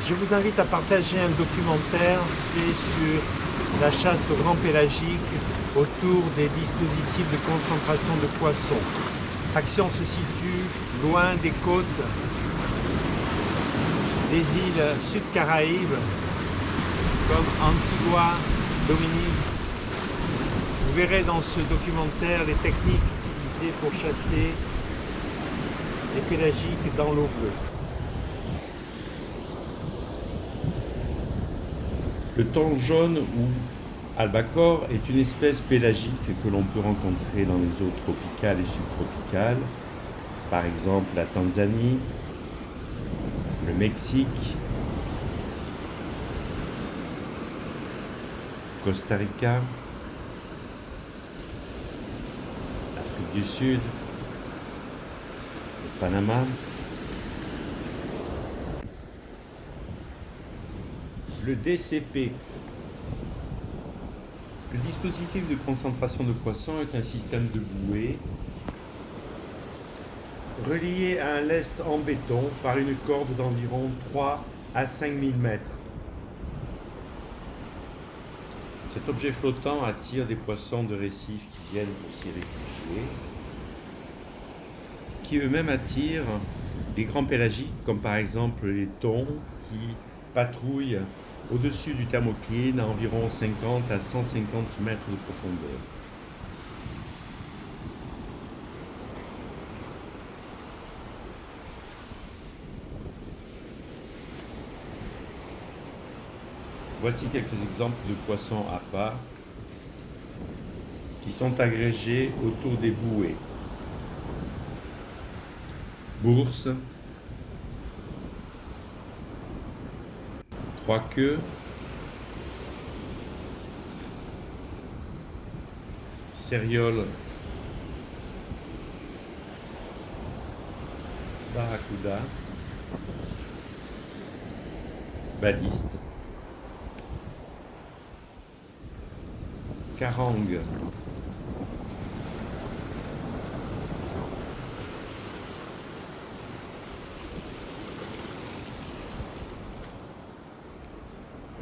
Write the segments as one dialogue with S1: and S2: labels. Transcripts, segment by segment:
S1: Je vous invite à partager un documentaire fait sur la chasse au grand pélagique autour des dispositifs de concentration de poissons. L'action se situe loin des côtes des îles Sud-Caraïbes comme Antigua, Dominique. Vous verrez dans ce documentaire les techniques utilisées pour chasser les pélagiques dans l'eau bleue.
S2: Le thon jaune ou albacore est une espèce pélagique que l'on peut rencontrer dans les eaux tropicales et subtropicales, par exemple la Tanzanie, le Mexique, Costa Rica, l'Afrique du Sud, le Panama. Le DCP. Le dispositif de concentration de poissons est un système de bouée relié à un lest en béton par une corde d'environ 3 à 5 000 mètres. Cet objet flottant attire des poissons de récif qui viennent pour s'y réfugier, qui eux-mêmes attirent les grands pélagiques, comme par exemple les thons qui patrouillent au-dessus du thermocline à environ 50 à 150 mètres de profondeur. Voici quelques exemples de poissons appâts qui sont agrégés autour des bouées. Bourse, trois-queues, céréole, barracuda, badiste, carangue,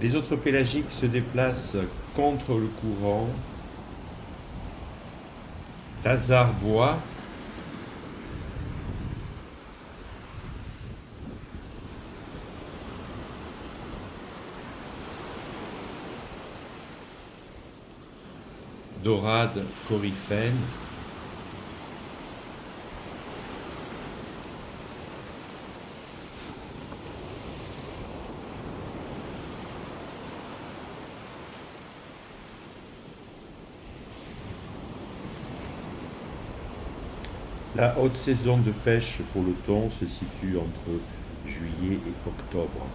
S2: les autres pélagiques se déplacent contre le courant. Tazarbois, dorade coryphène, la haute saison de pêche pour le thon se situe entre juillet et octobre.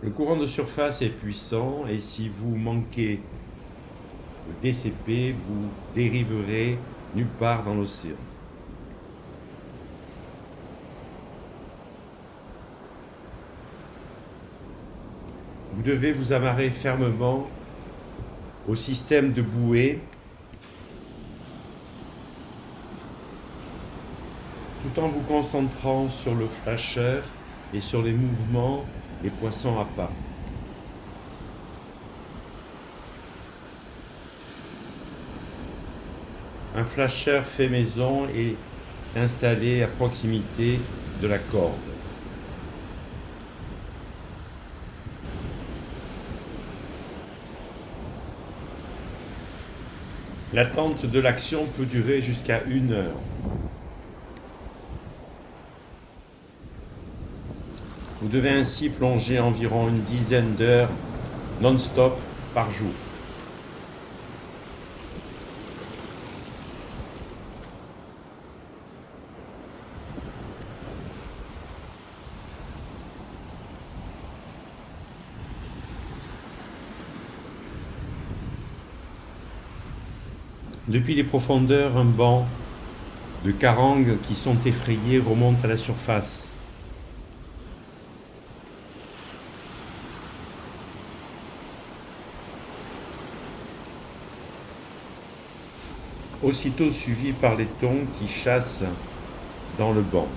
S2: Le courant de surface est puissant et si vous manquez le DCP, vous dériverez nulle part dans l'océan. Vous devez vous amarrer fermement au système de bouée tout en vous concentrant sur le flasheur et sur les mouvements des poissons appâts. Un flasheur fait maison est installé à proximité de la corde. L'attente de l'action peut durer jusqu'à 1 heure. Vous devez ainsi plonger environ une dizaine d'heures non-stop par jour. Depuis les profondeurs, un banc de carangues qui sont effrayés remonte à la surface. Aussitôt suivi par les thons qui chassent dans le banc.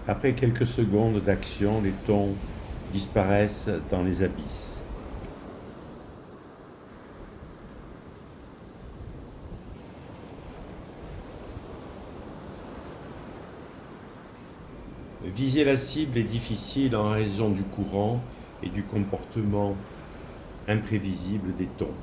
S2: Après quelques secondes d'action, les thons disparaissent dans les abysses. Viser la cible est difficile en raison du courant et du comportement imprévisible des thons.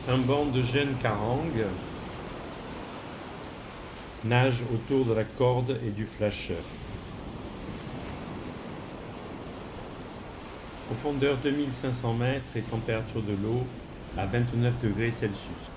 S2: Un banc de jeunes carangues nage autour de la corde et du flasheur. Profondeur 2500 mètres et température de l'eau à 29 degrés Celsius.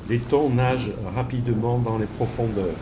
S2: Les thons nagent rapidement dans les profondeurs.